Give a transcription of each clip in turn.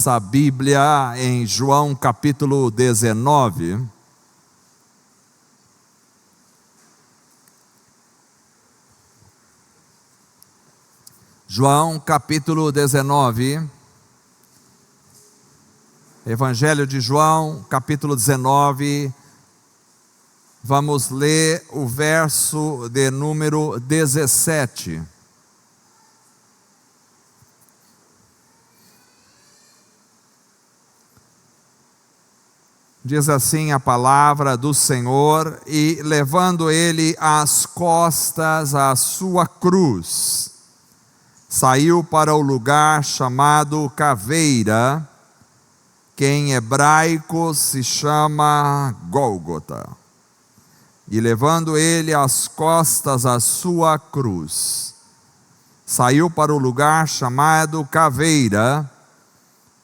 Nossa Bíblia em João capítulo 19. João capítulo 19. Evangelho de João capítulo 19. Vamos ler o verso de número 17. Diz assim a palavra do Senhor: e levando ele às costas a sua cruz, saiu para o lugar chamado Caveira, que em hebraico se chama Gólgota. E levando ele às costas a sua cruz, saiu para o lugar chamado Caveira,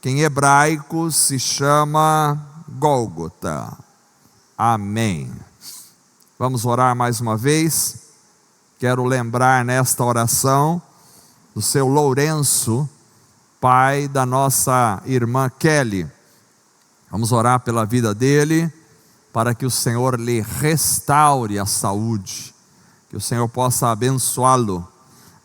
que em hebraico se chama Gólgota. Amém. Vamos orar mais uma vez. Quero lembrar nesta oração do seu Lourenço, pai da nossa irmã Kelly. Vamos orar pela vida dele, para que o Senhor lhe restaure a saúde, que o Senhor possa abençoá-lo.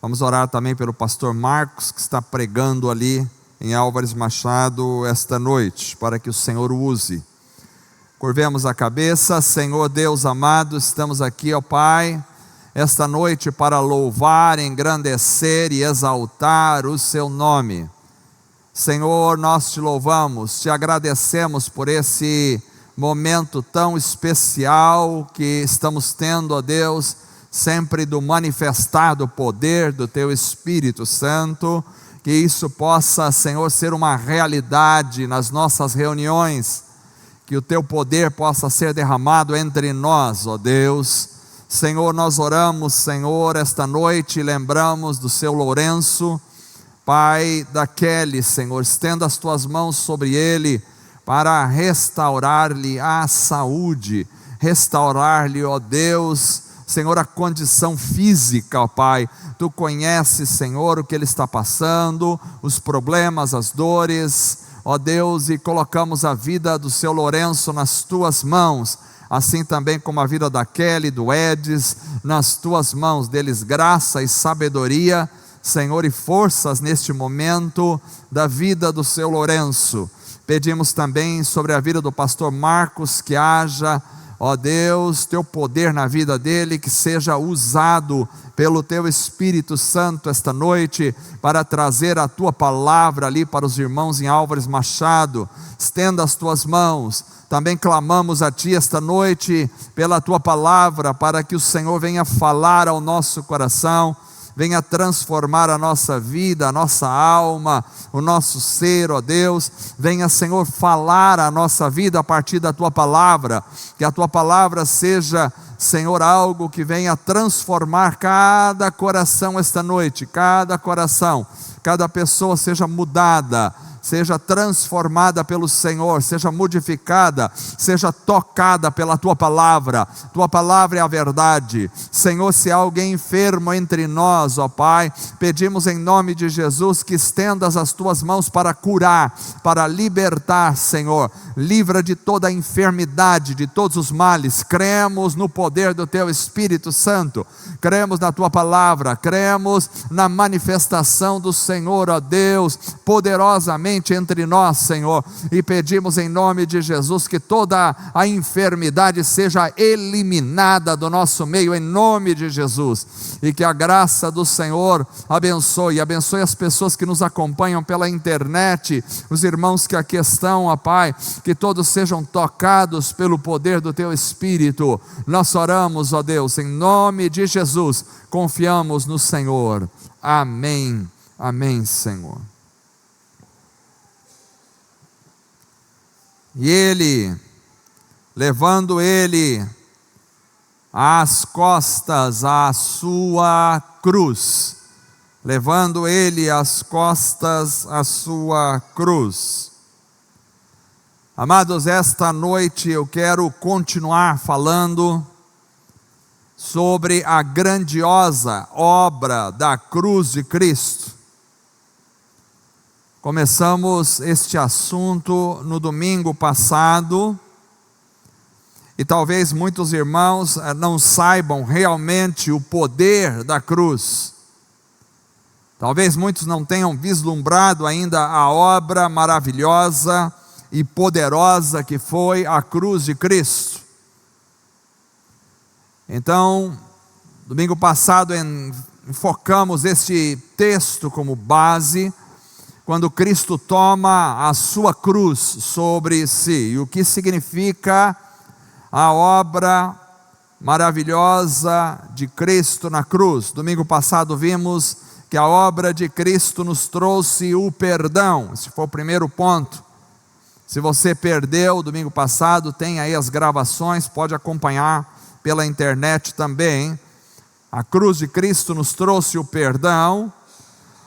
Vamos orar também pelo pastor Marcos, que está pregando ali em Álvares Machado esta noite, para que o Senhor o use. Curvemos a cabeça. Senhor Deus amado, estamos aqui, ó Pai, esta noite para louvar, engrandecer e exaltar o seu nome. Senhor, nós te louvamos, te agradecemos por esse momento tão especial que estamos tendo, ó Deus, sempre do manifestar do poder do teu Espírito Santo. Que isso possa, Senhor, ser uma realidade nas nossas reuniões, que o teu poder possa ser derramado entre nós, ó Deus. Senhor, nós oramos, Senhor, esta noite, lembramos do seu Lourenço, pai da Kelly, Senhor, estenda as tuas mãos sobre ele, para restaurar-lhe a saúde, restaurar-lhe, ó Deus, Senhor, a condição física, ó Pai. Tu conheces, Senhor, o que ele está passando, os problemas, as dores, ó Deus, e colocamos a vida do seu Lourenço nas tuas mãos, assim também como a vida da Kelly, do Edis, nas tuas mãos. Deles graça e sabedoria, Senhor, e forças neste momento da vida do seu Lourenço. Pedimos também sobre a vida do pastor Marcos, que haja, ó Deus, teu poder na vida dele, que seja usado pelo teu Espírito Santo esta noite, para trazer a tua palavra ali para os irmãos em Álvares Machado. Estenda as tuas mãos. Também clamamos a ti esta noite pela tua palavra, para que o Senhor venha falar ao nosso coração, venha transformar a nossa vida, a nossa alma, o nosso ser, ó Deus. Venha, Senhor, falar a nossa vida a partir da tua palavra, que a tua palavra seja, Senhor, algo que venha transformar cada coração esta noite, cada coração, cada pessoa seja mudada, seja transformada pelo Senhor, seja modificada, seja tocada pela tua palavra. Tua palavra é a verdade. Senhor, se há alguém enfermo entre nós, ó Pai, pedimos em nome de Jesus que estendas as tuas mãos para curar, para libertar, Senhor. Livra de toda a enfermidade, de todos os males. Cremos no poder do teu Espírito Santo, cremos na tua palavra, cremos na manifestação do Senhor, ó Deus, poderosamente entre nós, Senhor, e pedimos em nome de Jesus que toda a enfermidade seja eliminada do nosso meio, em nome de Jesus, e que a graça do Senhor abençoe as pessoas que nos acompanham pela internet, os irmãos que aqui estão, ó Pai, que todos sejam tocados pelo poder do teu Espírito. Nós oramos, ó Deus, em nome de Jesus, confiamos no Senhor. Amém, amém, Senhor. E ele, levando ele às costas a sua cruz, levando ele às costas a sua cruz. Amados, esta noite eu quero continuar falando sobre a grandiosa obra da cruz de Cristo. Começamos este assunto no domingo passado, e talvez muitos irmãos não saibam realmente o poder da cruz. Talvez muitos não tenham vislumbrado ainda a obra maravilhosa e poderosa que foi a cruz de Cristo. Então, domingo passado enfocamos este texto como base, quando Cristo toma a sua cruz sobre si, e o que significa a obra maravilhosa de Cristo na cruz. Domingo passado vimos que a obra de Cristo nos trouxe o perdão. Esse foi o primeiro ponto. Se você perdeu domingo passado, tem aí as gravações, pode acompanhar pela internet também. A cruz de Cristo nos trouxe o perdão.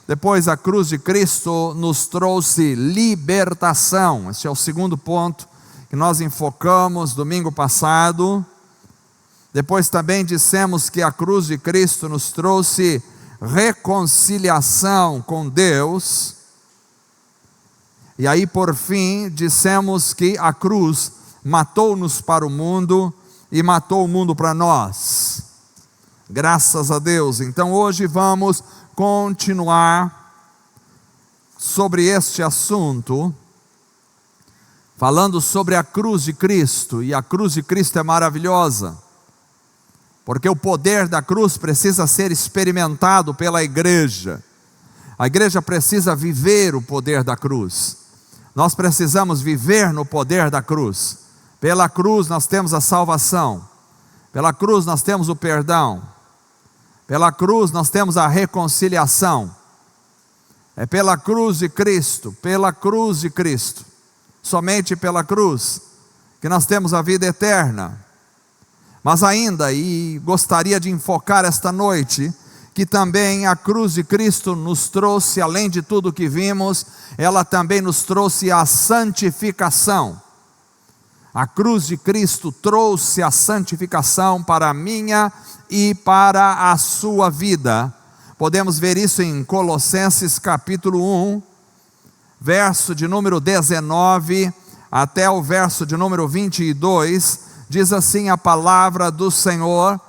Depois a cruz de Cristo nos trouxe libertação. Esse é o segundo ponto que nós enfocamos domingo passado. Depois também dissemos que a cruz de Cristo nos trouxe reconciliação com Deus. E aí por fim dissemos que a cruz matou-nos para o mundo e matou o mundo para nós. Graças a Deus. Então hoje vamos continuar sobre este assunto, falando sobre a cruz de Cristo. E a cruz de Cristo é maravilhosa, porque o poder da cruz precisa ser experimentado pela igreja. A igreja precisa viver o poder da cruz. Nós precisamos viver no poder da cruz. Pela cruz nós temos a salvação, pela cruz nós temos o perdão, pela cruz nós temos a reconciliação. É pela cruz de Cristo, somente pela cruz, que nós temos a vida eterna. Mas ainda, e gostaria de enfocar esta noite, que também a cruz de Cristo nos trouxe, além de tudo que vimos, ela também nos trouxe a santificação. A cruz de Cristo trouxe a santificação para a minha e para a sua vida. Podemos ver isso em Colossenses capítulo 1, verso de número 19 até o verso de número 22, diz assim a palavra do Senhor: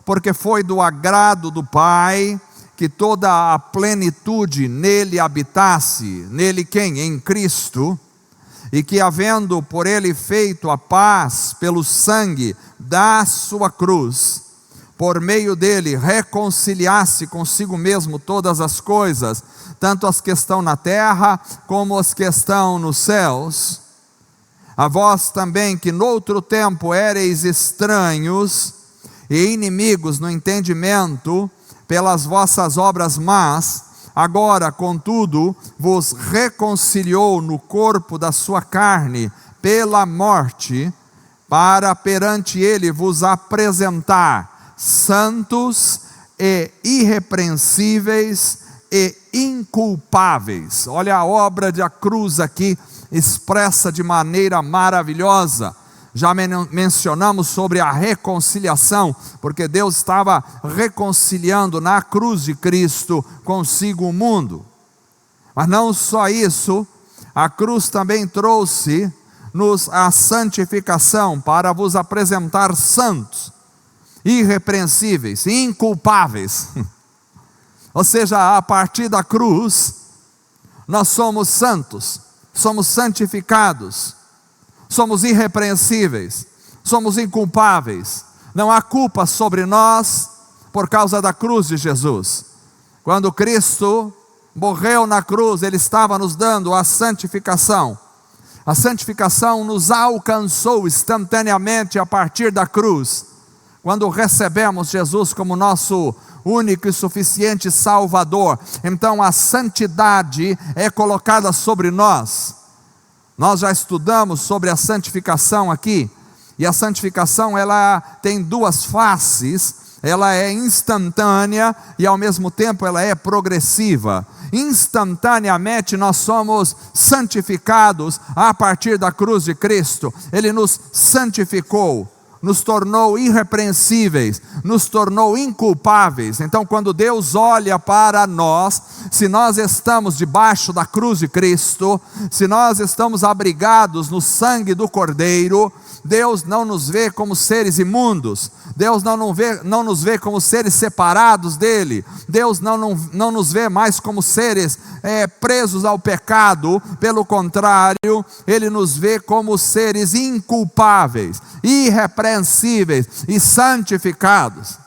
porque foi do agrado do Pai que toda a plenitude nele habitasse. Nele quem? Em Cristo. E que, havendo por ele feito a paz pelo sangue da sua cruz, por meio dele reconciliasse consigo mesmo todas as coisas, tanto as que estão na terra como as que estão nos céus. A vós também, que noutro tempo éreis estranhos e inimigos no entendimento, pelas vossas obras más, agora, contudo, vos reconciliou no corpo da sua carne, pela morte, para perante ele vos apresentar santos e irrepreensíveis e inculpáveis. Olha a obra da cruz aqui, expressa de maneira maravilhosa. Já mencionamos sobre a reconciliação, porque Deus estava reconciliando na cruz de Cristo consigo o mundo. Mas não só isso, a cruz também trouxe-nos a santificação, para vos apresentar santos, irrepreensíveis, inculpáveis. Ou seja, a partir da cruz, nós somos santos, somos santificados, somos irrepreensíveis, somos inculpáveis. Não há culpa sobre nós por causa da cruz de Jesus. Quando Cristo morreu na cruz, Ele estava nos dando a santificação. A santificação nos alcançou instantaneamente a partir da cruz, quando recebemos Jesus como nosso único e suficiente Salvador. Então a santidade é colocada sobre nós. Nós já estudamos sobre a santificação aqui, e a santificação ela tem duas faces. Ela é instantânea e ao mesmo tempo ela é progressiva. Instantaneamente nós somos santificados a partir da cruz de Cristo. Ele nos santificou. nos tornou irrepreensíveis, nos tornou inculpáveis. Então, quando Deus olha para nós, se nós estamos debaixo da cruz de Cristo, se nós estamos abrigados no sangue do Cordeiro, Deus não nos vê como seres imundos, Deus não nos vê como seres separados dele, Deus não nos vê mais como seres presos ao pecado. Pelo contrário, Ele nos vê como seres inculpáveis, irrepreensíveis e santificados.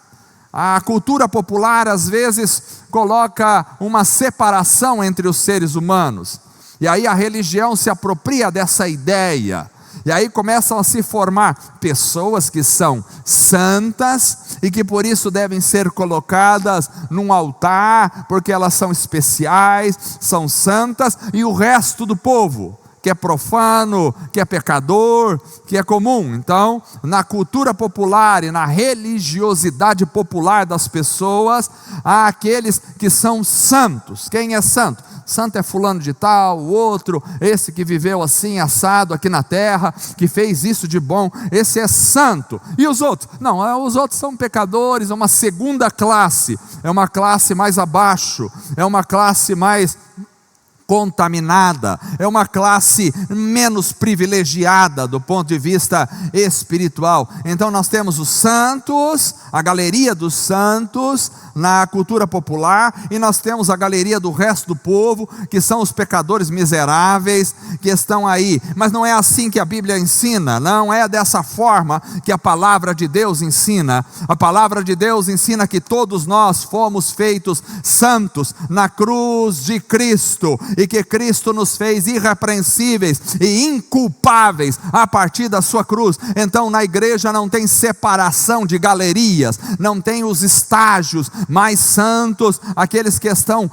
A cultura popular às vezes coloca uma separação entre os seres humanos, e aí a religião se apropria dessa ideia. E aí começam a se formar pessoas que são santas e que por isso devem ser colocadas num altar, porque elas são especiais, são santas, e o resto do povo, que é profano, que é pecador, que é comum. Então, na cultura popular e na religiosidade popular das pessoas, há aqueles que são santos. Quem é santo? Santo é fulano de tal, o outro, esse que viveu assim, assado aqui na terra, que fez isso de bom, esse é santo. E os outros? Não, os outros são pecadores, é uma segunda classe, é uma classe mais abaixo, é uma classe mais contaminada, é uma classe menos privilegiada do ponto de vista espiritual. Então nós temos os santos, a galeria dos santos na cultura popular, e nós temos a galeria do resto do povo, que são os pecadores miseráveis, que estão aí. Mas não é assim que a Bíblia ensina, não é dessa forma que a palavra de Deus ensina. A palavra de Deus ensina que todos nós fomos feitos santos na cruz de Cristo, e que Cristo nos fez irrepreensíveis e inculpáveis a partir da sua cruz. Então na igreja não tem separação de galerias, não tem os estágios mais santos, aqueles que estão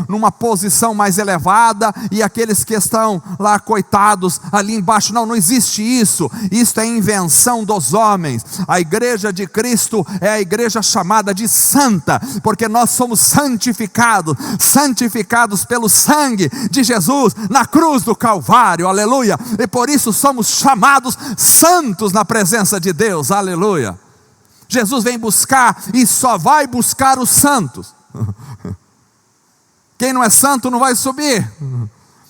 numa posição mais elevada, e aqueles que estão lá coitados ali embaixo. Não existe isso. Isso é invenção dos homens. A igreja de Cristo é a igreja chamada de santa, porque nós somos santificados pelo sangue de Jesus na cruz do Calvário, aleluia, e por isso somos chamados santos na presença de Deus, aleluia. Jesus vem buscar e só vai buscar os santos. Quem não é santo não vai subir.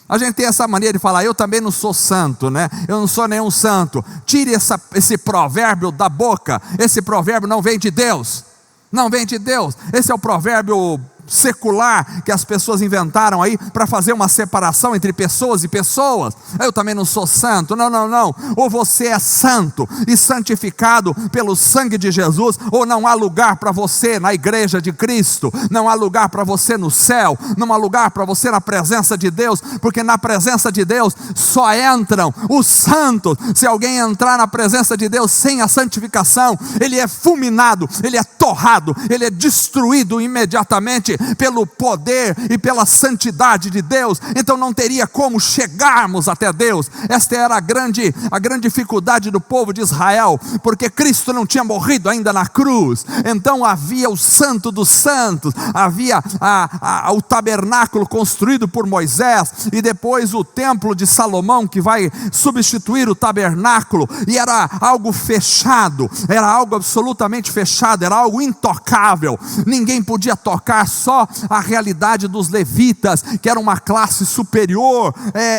A gente tem essa mania de falar: eu também não sou santo, né? Eu não sou nenhum santo. Tire esse provérbio da boca. Esse provérbio não vem de Deus. Não vem de Deus. Esse é o provérbio secular que as pessoas inventaram aí para fazer uma separação entre pessoas e pessoas. Eu também não sou santo. Não. Ou você é santo e santificado pelo sangue de Jesus, ou não há lugar para você na igreja de Cristo, não há lugar para você no céu, não há lugar para você na presença de Deus, porque na presença de Deus só entram os santos. Se alguém entrar na presença de Deus sem a santificação, ele é fulminado, ele é torrado, ele é destruído imediatamente pelo poder e pela santidade de Deus. Então não teria como chegarmos até Deus. Esta era a grande dificuldade do povo de Israel, porque Cristo não tinha morrido ainda na cruz. Então havia o santo dos santos, havia o tabernáculo construído por Moisés, e depois o templo de Salomão, que vai substituir o tabernáculo, e era algo fechado, era algo absolutamente fechado, era algo intocável. Ninguém podia tocar, só a realidade dos levitas, que era uma classe superior,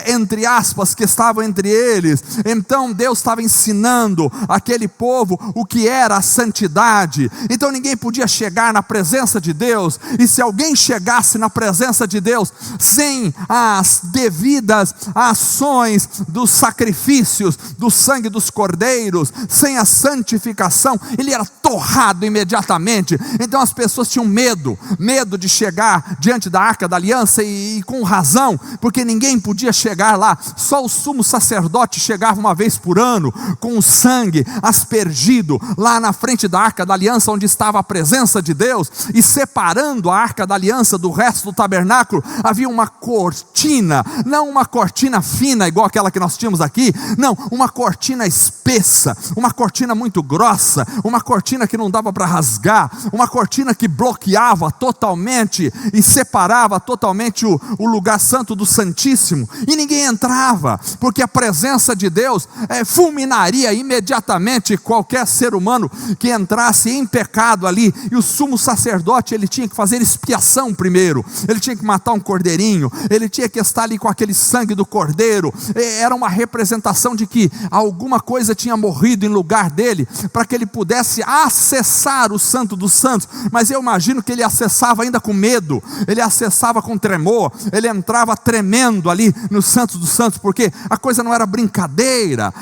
entre aspas, que estavam entre eles. Então Deus estava ensinando aquele povo o que era a santidade. Então ninguém podia chegar na presença de Deus, e se alguém chegasse na presença de Deus sem as devidas ações dos sacrifícios, do sangue dos cordeiros, sem a santificação, ele era torrado imediatamente. Então as pessoas tinham medo de chegar diante da Arca da Aliança, e com razão, porque ninguém podia chegar lá. Só o sumo sacerdote chegava uma vez por ano, com o sangue aspergido lá na frente da Arca da Aliança, onde estava a presença de Deus, e separando a Arca da Aliança do resto do tabernáculo, havia uma cortina, não uma cortina fina igual aquela que nós tínhamos aqui, não, uma cortina espessa, uma cortina muito grossa, uma cortina que não dava para rasgar, uma cortina que bloqueava totalmente totalmente e separava totalmente o lugar santo do Santíssimo, e ninguém entrava, porque a presença de Deus fulminaria imediatamente qualquer ser humano que entrasse em pecado ali. E o sumo sacerdote, ele tinha que fazer expiação primeiro, ele tinha que matar um cordeirinho, ele tinha que estar ali com aquele sangue do cordeiro. Era uma representação de que alguma coisa tinha morrido em lugar dele, para que ele pudesse acessar o santo dos santos. Mas eu imagino que ele acessava ainda com medo, ele acessava com tremor, ele entrava tremendo ali no santo dos santos, porque a coisa não era brincadeira.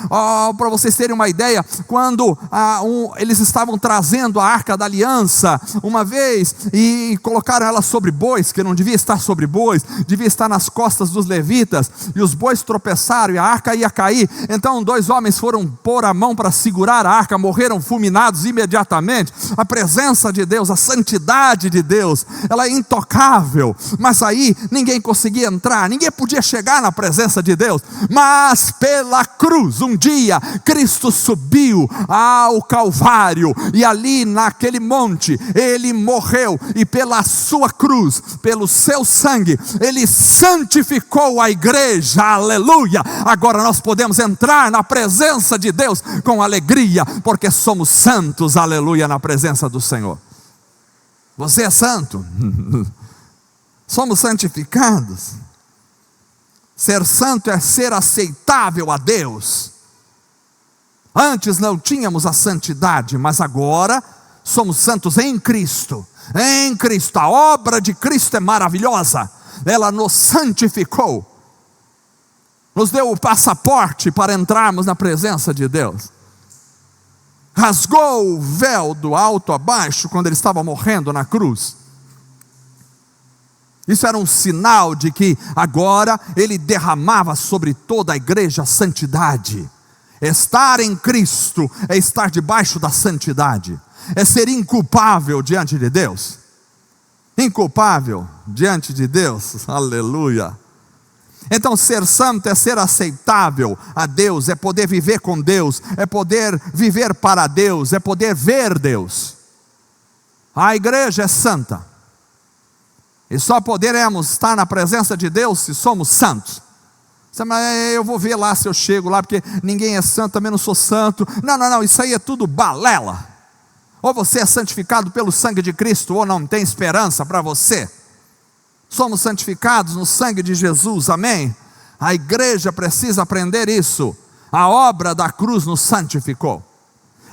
Para vocês terem uma ideia, quando eles estavam trazendo a arca da aliança uma vez, e colocaram ela sobre bois, que não devia estar sobre bois, devia estar nas costas dos levitas, e os bois tropeçaram e a arca ia cair. Então 2 homens foram pôr a mão para segurar a arca, morreram fulminados imediatamente. A presença de Deus, a santidade de Deus, ela é intocável, mas aí ninguém conseguia entrar, ninguém podia chegar na presença de Deus. Mas pela cruz, um dia Cristo subiu ao Calvário, e ali naquele monte ele morreu, e pela sua cruz, pelo seu sangue, ele santificou a igreja. Aleluia! Agora nós podemos entrar na presença de Deus com alegria, porque somos santos, aleluia, na presença do Senhor. Você é santo. Somos santificados. Ser santo é ser aceitável a Deus. Antes não tínhamos a santidade, mas agora somos santos em Cristo. Em Cristo, a obra de Cristo é maravilhosa. Ela nos santificou, nos deu o passaporte para entrarmos na presença de Deus. Rasgou o véu do alto a baixo quando ele estava morrendo na cruz. Isso era um sinal de que agora ele derramava sobre toda a igreja a santidade. Estar em Cristo é estar debaixo da santidade, é ser inculpável diante de Deus. Inculpável diante de Deus, aleluia. Então ser santo é ser aceitável a Deus, é poder viver com Deus, é poder viver para Deus, é poder ver Deus. A igreja é santa, e só poderemos estar na presença de Deus se somos santos. Mas eu vou ver lá se eu chego lá, porque ninguém é santo, também não sou santo. Não, isso aí é tudo balela. Ou você é santificado pelo sangue de Cristo, ou não tem esperança para você. Somos santificados no sangue de Jesus, amém? A igreja precisa aprender isso. A obra da cruz nos santificou.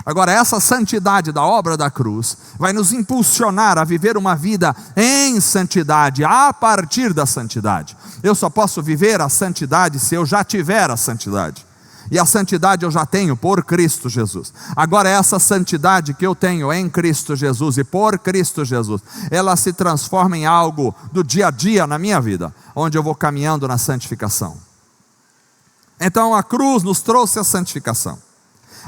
Agora, essa santidade da obra da cruz vai nos impulsionar a viver uma vida em santidade, a partir da santidade. Eu só posso viver a santidade se eu já tiver a santidade. E a santidade eu já tenho por Cristo Jesus. Agora essa santidade que eu tenho em Cristo Jesus e por Cristo Jesus, ela se transforma em algo do dia a dia na minha vida, onde eu vou caminhando na santificação. Então a cruz nos trouxe a santificação.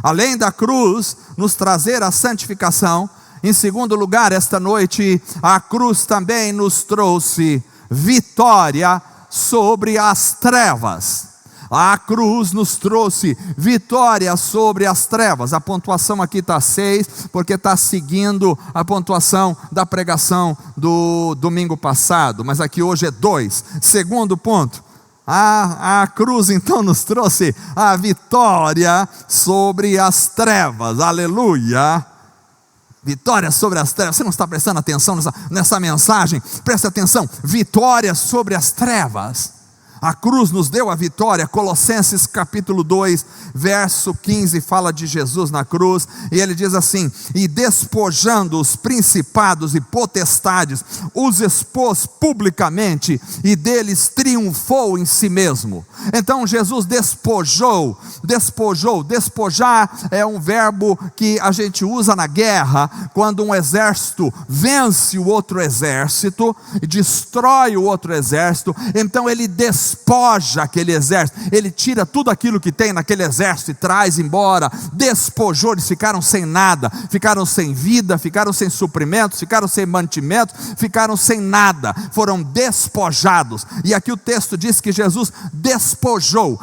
Além da cruz nos trazer a santificação, em segundo lugar, esta noite, a cruz também nos trouxe vitória sobre as trevas. A cruz nos trouxe vitória sobre as trevas. A pontuação aqui está 6, porque está seguindo a pontuação da pregação do domingo passado, mas aqui hoje é 2. Segundo ponto, a cruz então nos trouxe a vitória sobre as trevas. Aleluia! Vitória sobre as trevas. Você não está prestando atenção nessa mensagem? Presta atenção. Vitória sobre as trevas. A cruz nos deu a vitória. Colossenses capítulo 2, verso 15, fala de Jesus na cruz, e ele diz assim: e despojando os principados e potestades, os expôs publicamente, e deles triunfou em si mesmo. Então Jesus despojou. Despojar é um verbo que a gente usa na guerra, quando um exército vence o outro exército, e destrói o outro exército. Então ele despoja aquele exército, ele tira tudo aquilo que tem naquele exército e traz embora. Despojou, eles ficaram sem nada, ficaram sem vida, ficaram sem suprimentos, ficaram sem mantimento, ficaram sem nada, foram despojados. E aqui o texto diz que Jesus despojou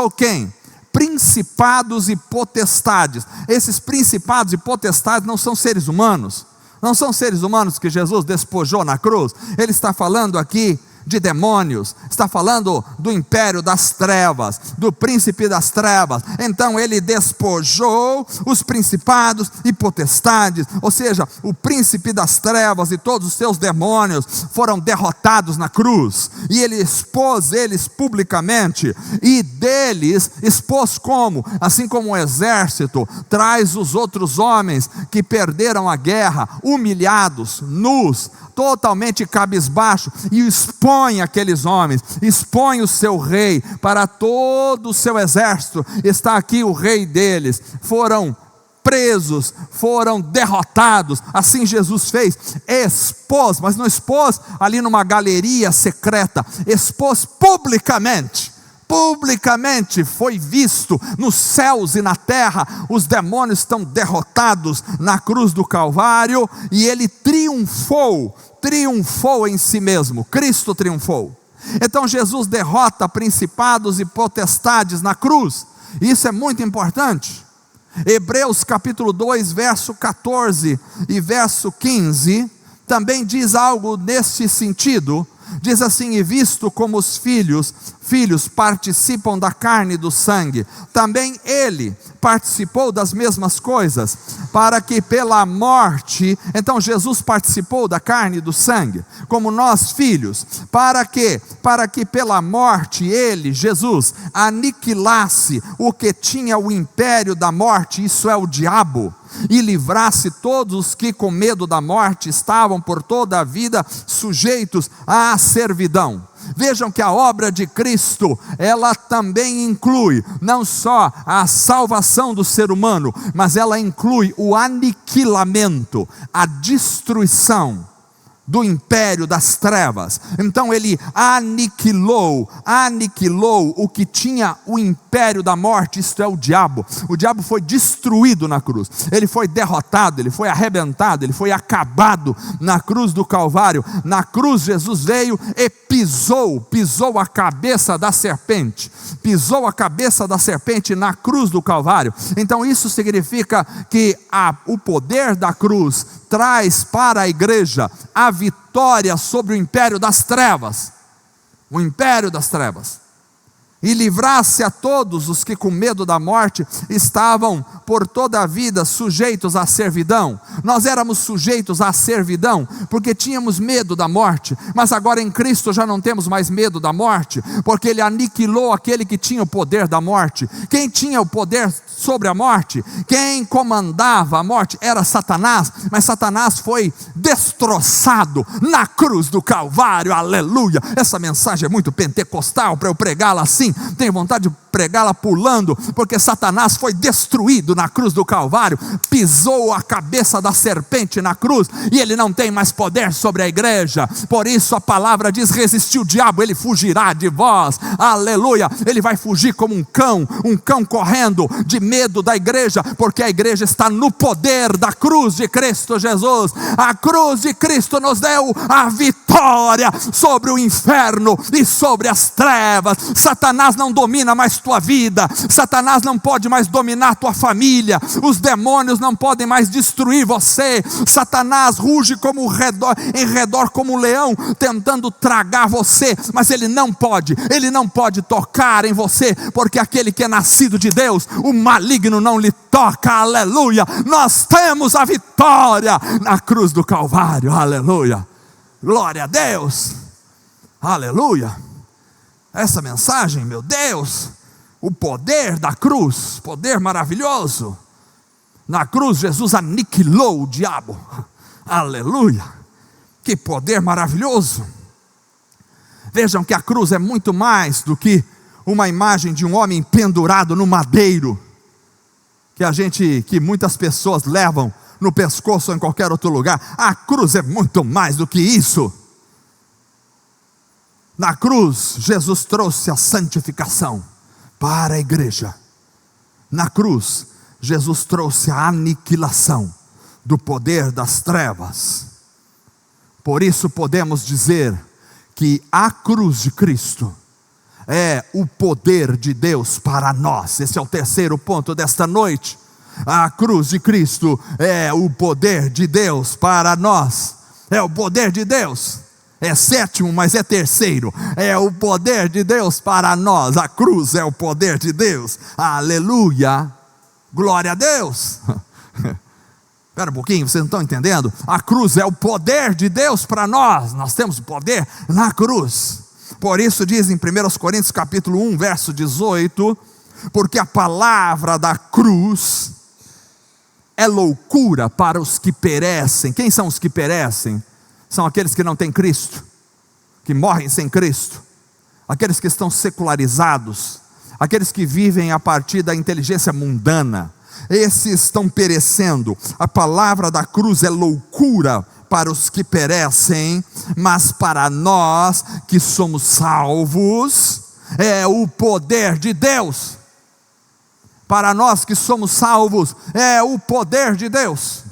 quem? Principados e potestades. Esses principados e potestades não são seres humanos. Não são seres humanos que Jesus despojou na cruz. Ele está falando aqui de demônios, está falando do império das trevas, do príncipe das trevas. Então ele despojou os principados e potestades, ou seja, o príncipe das trevas e todos os seus demônios foram derrotados na cruz, e ele expôs eles publicamente, e deles expôs como? Assim como o exército traz os outros homens que perderam a guerra, humilhados, nus, totalmente cabisbaixo, e expõe aqueles homens, expõe o seu rei para todo o seu exército. Está aqui o rei deles. Foram presos, foram derrotados. Assim Jesus fez, expôs, mas não expôs ali numa galeria secreta, expôs publicamente. Publicamente foi visto nos céus e na terra. Os demônios estão derrotados na cruz do Calvário, e ele triunfou em si mesmo. Cristo triunfou. Então Jesus derrota principados e potestades na cruz. Isso é muito importante. Hebreus capítulo 2, verso 14 e verso 15 também diz algo nesse sentido. Diz assim: e visto como os filhos participam da carne e do sangue, também ele participou das mesmas coisas, para que pela morte, então Jesus participou da carne e do sangue, como nós filhos, para que pela morte ele, Jesus, aniquilasse o que tinha o império da morte, isso é o diabo, e livrasse todos os que com medo da morte estavam por toda a vida sujeitos à servidão. Vejam que a obra de Cristo, ela também inclui não só a salvação do ser humano, mas ela inclui o aniquilamento, a destruição do império das trevas. Então ele aniquilou o que tinha o império da morte, isto é o diabo. O diabo foi destruído na cruz, ele foi derrotado, ele foi arrebentado, ele foi acabado na cruz do Calvário. Na cruz Jesus veio e pisou a cabeça da serpente, na cruz do Calvário. Então isso significa que o poder da cruz traz para a igreja a vitória sobre o império das trevas, e livrasse a todos os que com medo da morte estavam por toda a vida sujeitos à servidão. Nós éramos sujeitos à servidão porque tínhamos medo da morte, mas agora em Cristo já não temos mais medo da morte, porque ele aniquilou aquele que tinha o poder da morte. Quem tinha o poder sobre a morte, quem comandava a morte era Satanás, mas Satanás foi destroçado na cruz do Calvário. Aleluia! Essa mensagem é muito pentecostal para eu pregá-la assim. Tenho vontade de pregá-la pulando, porque Satanás foi destruído na cruz do Calvário, pisou a cabeça da serpente na cruz, e ele não tem mais poder sobre a igreja. Por isso a palavra diz: resistir o diabo, ele fugirá de vós. Aleluia! Ele vai fugir como um cão correndo de medo da igreja, porque a igreja está no poder da cruz de Cristo Jesus. A cruz de Cristo nos deu a vitória sobre o inferno e sobre as trevas. Satanás não domina mais tua vida, Satanás não pode mais dominar tua família, os demônios não podem mais destruir você. Satanás ruge em redor como um leão, tentando tragar você, mas ele não pode tocar em você, porque aquele que é nascido de Deus, o maligno não lhe toca. Aleluia! Nós temos a vitória na cruz do Calvário. Aleluia! Glória a Deus! Aleluia! Essa mensagem, meu Deus, o poder da cruz, poder maravilhoso. Na cruz Jesus aniquilou o diabo. Aleluia! Que poder maravilhoso! Vejam que a cruz é muito mais do que uma imagem de um homem pendurado no madeiro, que muitas pessoas levam no pescoço ou em qualquer outro lugar. A cruz é muito mais do que isso. Na cruz, Jesus trouxe a santificação para a igreja. Na cruz, Jesus trouxe a aniquilação do poder das trevas. Por isso podemos dizer que a cruz de Cristo é o poder de Deus para nós. Esse é o terceiro ponto desta noite. A cruz de Cristo é o poder de Deus para nós. É o poder de Deus. É sétimo, mas é terceiro. É o poder de Deus para nós. A cruz é o poder de Deus. Aleluia. Glória a Deus. Espera um pouquinho, vocês não estão entendendo? A cruz é o poder de Deus para nós. Nós temos o poder na cruz. Por isso diz em 1 Coríntios capítulo 1, verso 18, porque a palavra da cruz é loucura para os que perecem. Quem são os que perecem? São aqueles que não têm Cristo, que morrem sem Cristo, aqueles que estão secularizados, aqueles que vivem a partir da inteligência mundana. Esses estão perecendo. A palavra da cruz é loucura para os que perecem, mas para nós que somos salvos, é o poder de Deus. Para nós que somos salvos, é o poder de Deus.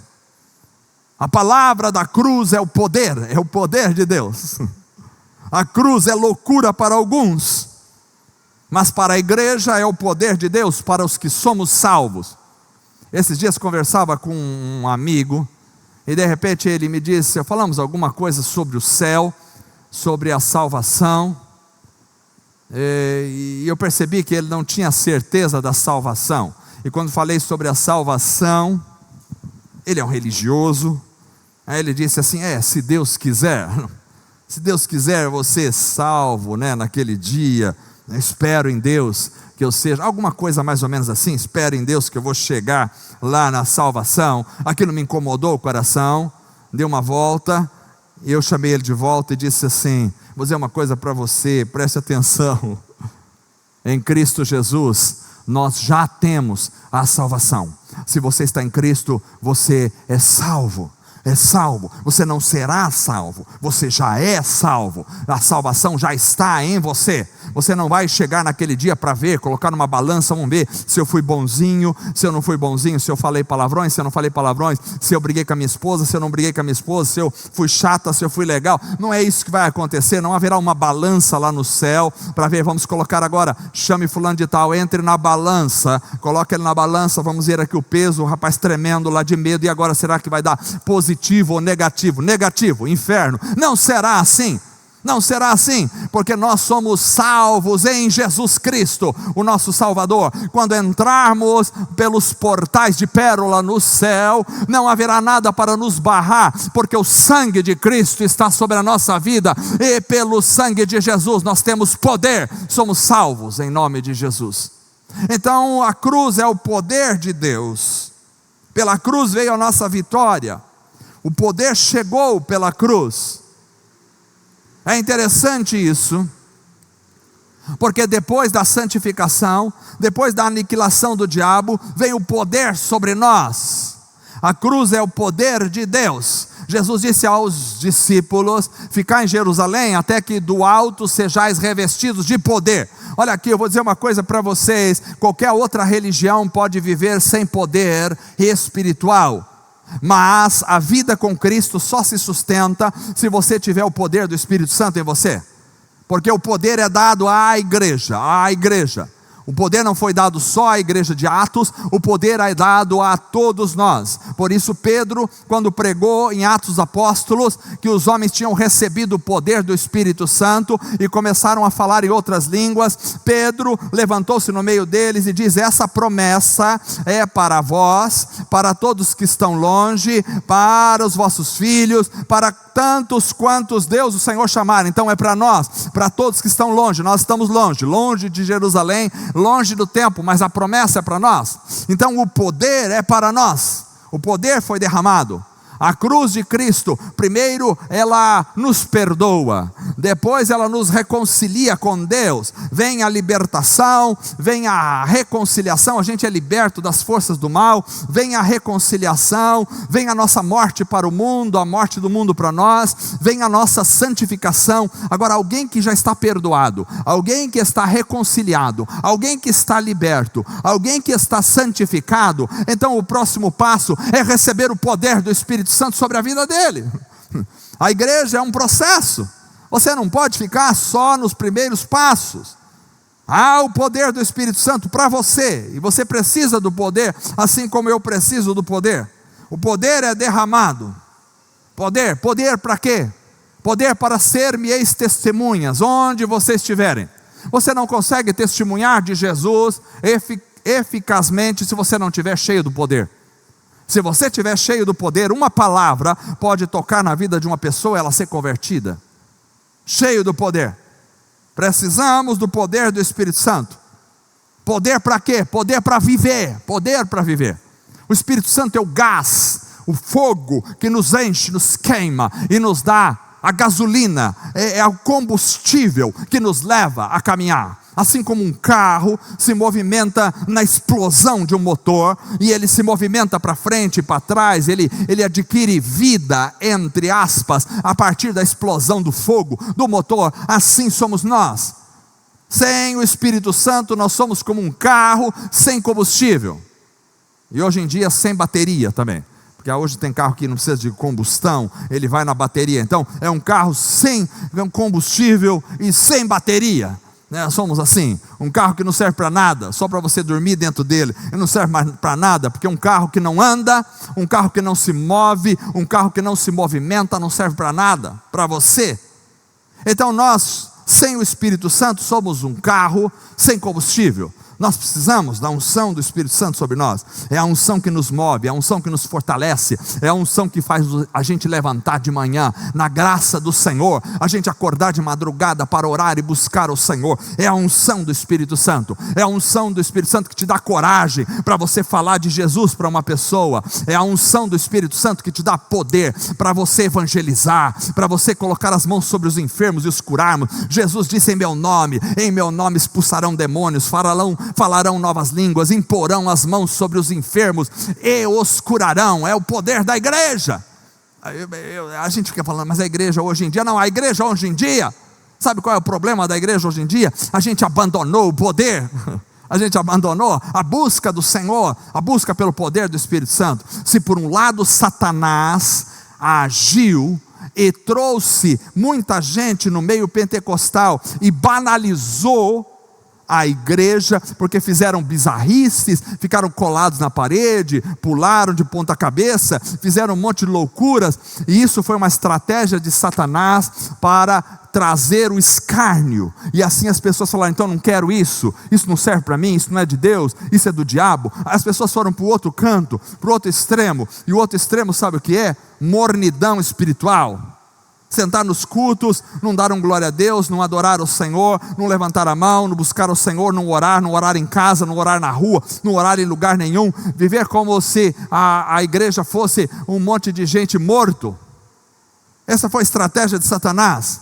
A palavra da cruz é o poder de Deus. A cruz é loucura para alguns, mas para a igreja é o poder de Deus, para os que somos salvos. Esses dias conversava com um amigo, e de repente ele me disse, falamos alguma coisa sobre o céu, sobre a salvação, e eu percebi que ele não tinha certeza da salvação. E quando falei sobre a salvação, ele é um religioso. Aí ele disse assim, se Deus quiser você salvo, naquele dia, espero em Deus que eu seja, alguma coisa mais ou menos assim, espero em Deus que eu vou chegar lá na salvação. Aquilo me incomodou o coração, deu uma volta, e eu chamei ele de volta e disse assim, vou dizer uma coisa para você, preste atenção, em Cristo Jesus, nós já temos a salvação. Se você está em Cristo, você é salvo. Você não será salvo, você já é salvo. A salvação já está em você. Você não vai chegar naquele dia para ver, colocar numa balança, vamos ver se eu fui bonzinho, se eu não fui bonzinho, se eu falei palavrões, se eu não falei palavrões, se eu briguei com a minha esposa, se eu não briguei com a minha esposa, se eu fui chata, se eu fui legal. Não é isso que vai acontecer. Não haverá uma balança lá no céu para ver, vamos colocar agora, chame fulano de tal, entre na balança, coloque ele na balança, vamos ver aqui o peso, o rapaz tremendo lá de medo, e agora será que vai dar positivo ou negativo? Negativo, inferno. Não será assim. Não será assim, porque nós somos salvos em Jesus Cristo, o nosso Salvador. Quando entrarmos pelos portais de pérola no céu, não haverá nada para nos barrar, porque o sangue de Cristo está sobre a nossa vida, e pelo sangue de Jesus nós temos poder, somos salvos em nome de Jesus. Então a cruz é o poder de Deus. Pela cruz veio a nossa vitória. O poder chegou pela cruz. É interessante isso, porque depois da santificação, depois da aniquilação do diabo, vem o poder sobre nós. A cruz é o poder de Deus. Jesus disse aos discípulos, ficai em Jerusalém até que do alto sejais revestidos de poder. Olha aqui, eu vou dizer uma coisa para vocês, qualquer outra religião pode viver sem poder espiritual. Mas a vida com Cristo só se sustenta se você tiver o poder do Espírito Santo em você. Porque o poder é dado à igreja, O poder não foi dado só à igreja de Atos, o poder é dado a todos nós. Por isso Pedro, quando pregou em Atos dos Apóstolos, que os homens tinham recebido o poder do Espírito Santo e começaram a falar em outras línguas, Pedro levantou-se no meio deles e diz, essa promessa é para vós, para todos que estão longe, para os vossos filhos, para tantos quantos Deus o Senhor chamar. Então é para nós, para todos que estão longe. Nós estamos longe de Jerusalém, longe do templo, mas a promessa é para nós. Então o poder é para nós. O poder foi derramado. A cruz de Cristo, primeiro ela nos perdoa, depois ela nos reconcilia com Deus, vem a libertação, vem a reconciliação, a gente é liberto das forças do mal, vem a reconciliação, vem a nossa morte para o mundo, a morte do mundo para nós, vem a nossa santificação. Agora alguém que já está perdoado, alguém que está reconciliado, alguém que está liberto, alguém que está santificado, então o próximo passo é receber o poder do Espírito Santo sobre a vida dele. A igreja é um processo. Você não pode ficar só nos primeiros passos. Há o poder do Espírito Santo para você, e você precisa do poder, assim como eu preciso do poder. O poder é derramado. Poder para quê? Poder para ser-me-eis testemunhas, onde vocês estiverem. Você não consegue testemunhar de Jesus eficazmente se você não estiver cheio do poder. Se você estiver cheio do poder, uma palavra pode tocar na vida de uma pessoa e ela ser convertida. Cheio do poder. Precisamos do poder do Espírito Santo. Poder para quê? Poder para viver. Poder para viver. O Espírito Santo é o gás, o fogo que nos enche, nos queima e nos dá a gasolina, é o combustível que nos leva a caminhar. Assim como um carro se movimenta na explosão de um motor, e ele se movimenta para frente e para trás, ele adquire vida, entre aspas, a partir da explosão do fogo, do motor. Assim somos nós. Sem o Espírito Santo nós somos como um carro sem combustível. E hoje em dia sem bateria também. Porque hoje tem carro que não precisa de combustão, ele vai na bateria. Então é um carro sem combustível e sem bateria. Somos assim, um carro que não serve para nada, só para você dormir dentro dele. Ele não serve mais para nada, porque é um carro que não anda, um carro que não se move, um carro que não se movimenta, não serve para nada, para você. Então nós, sem o Espírito Santo, somos um carro sem combustível. Nós precisamos da unção do Espírito Santo sobre nós. É a unção que nos move, é a unção que nos fortalece, é a unção que faz a gente levantar de manhã na graça do Senhor, a gente acordar de madrugada para orar e buscar o Senhor. É a unção do Espírito Santo. É a unção do Espírito Santo que te dá coragem para você falar de Jesus para uma pessoa. É a unção do Espírito Santo que te dá poder para você evangelizar, para você colocar as mãos sobre os enfermos e os curarmos. Jesus disse: em meu nome expulsarão demônios, falarão novas línguas, imporão as mãos sobre os enfermos e os curarão. É o poder da igreja. A gente fica falando, mas a igreja hoje em dia, não, a igreja hoje em dia, sabe qual é o problema da igreja hoje em dia? A gente abandonou o poder, a gente abandonou a busca do Senhor, a busca pelo poder do Espírito Santo. Se por um lado Satanás agiu e trouxe muita gente no meio pentecostal e banalizou a igreja, porque fizeram bizarrices, ficaram colados na parede, pularam de ponta cabeça, fizeram um monte de loucuras, e isso foi uma estratégia de Satanás para trazer o escárnio, e assim as pessoas falaram: então não quero isso não serve para mim, isso não é de Deus, isso é do diabo. As pessoas foram para o outro canto, para o outro extremo, e o outro extremo sabe o que é? Mornidão espiritual. Sentar nos cultos, não dar um glória a Deus, não adorar o Senhor, não levantar a mão, não buscar o Senhor, não orar em casa, não orar na rua, não orar em lugar nenhum, viver como se a igreja fosse um monte de gente morto. Essa foi a estratégia de Satanás.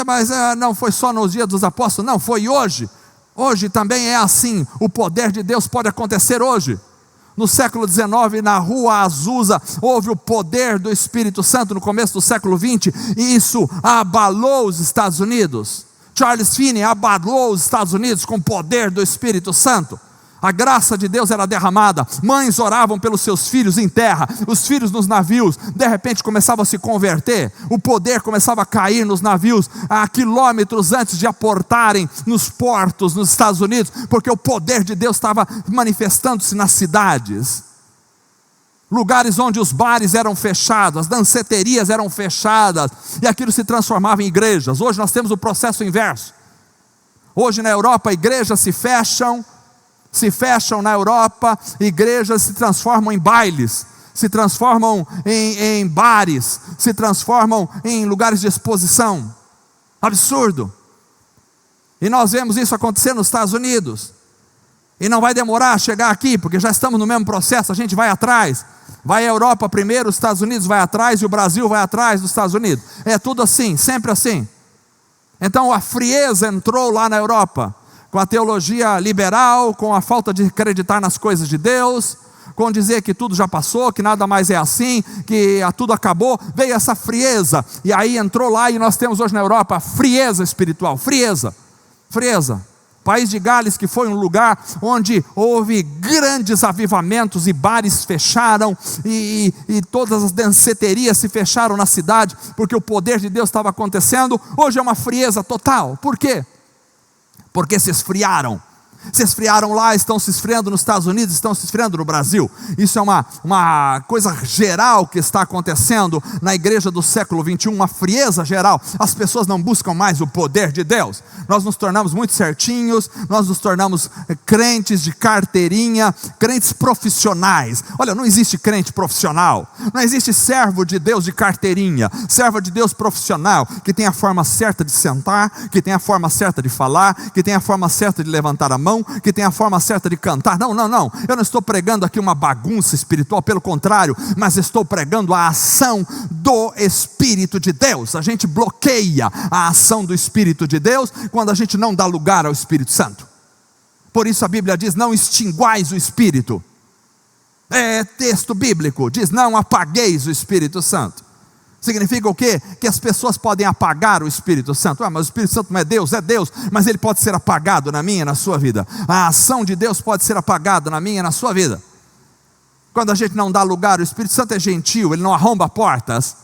Mas não foi só nos dias dos apóstolos, não, foi hoje. Hoje também é assim. O poder de Deus pode acontecer hoje. No século XIX, na rua Azusa, houve o poder do Espírito Santo no começo do século XX, e isso abalou os Estados Unidos. Charles Finney abalou os Estados Unidos com o poder do Espírito Santo. A graça de Deus era derramada, mães oravam pelos seus filhos em terra, os filhos nos navios, de repente começavam a se converter, o poder começava a cair nos navios, a quilômetros antes de aportarem nos portos nos Estados Unidos, porque o poder de Deus estava manifestando-se nas cidades. Lugares onde os bares eram fechados, as danceterias eram fechadas, e aquilo se transformava em igrejas. Hoje nós temos o processo inverso. Hoje na Europa igrejas se fecham na Europa, igrejas se transformam em bailes, se transformam em bares, se transformam em lugares de exposição. Absurdo. E nós vemos isso acontecer nos Estados Unidos, e não vai demorar a chegar aqui, porque já estamos no mesmo processo. A gente vai atrás, vai a Europa primeiro, os Estados Unidos vai atrás, e o Brasil vai atrás dos Estados Unidos. É tudo assim, sempre assim. Então a frieza entrou lá na Europa, com a teologia liberal, com a falta de acreditar nas coisas de Deus, com dizer que tudo já passou, que nada mais é assim, que tudo acabou. Veio essa frieza, e aí entrou lá, e nós temos hoje na Europa frieza espiritual, frieza. País de Gales, que foi um lugar onde houve grandes avivamentos, e bares fecharam, e todas as danceterias se fecharam na cidade, porque o poder de Deus estava acontecendo. Hoje é uma frieza total. Por quê? porque se esfriaram. Se esfriaram lá, estão se esfriando nos Estados Unidos, estão se esfriando no Brasil. Isso é uma coisa geral que está acontecendo na igreja do século 21, uma frieza geral. As pessoas não buscam mais o poder de Deus. Nós nos tornamos muito certinhos, nós nos tornamos crentes de carteirinha, crentes profissionais. Olha, não existe crente profissional, não existe servo de Deus de carteirinha, servo de Deus profissional, que tem a forma certa de sentar, que tem a forma certa de falar, que tem a forma certa de levantar a mão, que tem a forma certa de cantar. Não, eu não estou pregando aqui uma bagunça espiritual, pelo contrário, mas estou pregando a ação do Espírito de Deus. A gente bloqueia a ação do Espírito de Deus quando a gente não dá lugar ao Espírito Santo. Por isso a Bíblia diz: não extinguais o Espírito. É texto bíblico, diz: não apagueis o Espírito Santo. Significa o quê? Que as pessoas podem apagar o Espírito Santo. Mas o Espírito Santo não é Deus, mas ele pode ser apagado na minha e na sua vida. A ação de Deus pode ser apagada na minha e na sua vida. Quando a gente não dá lugar, o Espírito Santo é gentil, ele não arromba portas.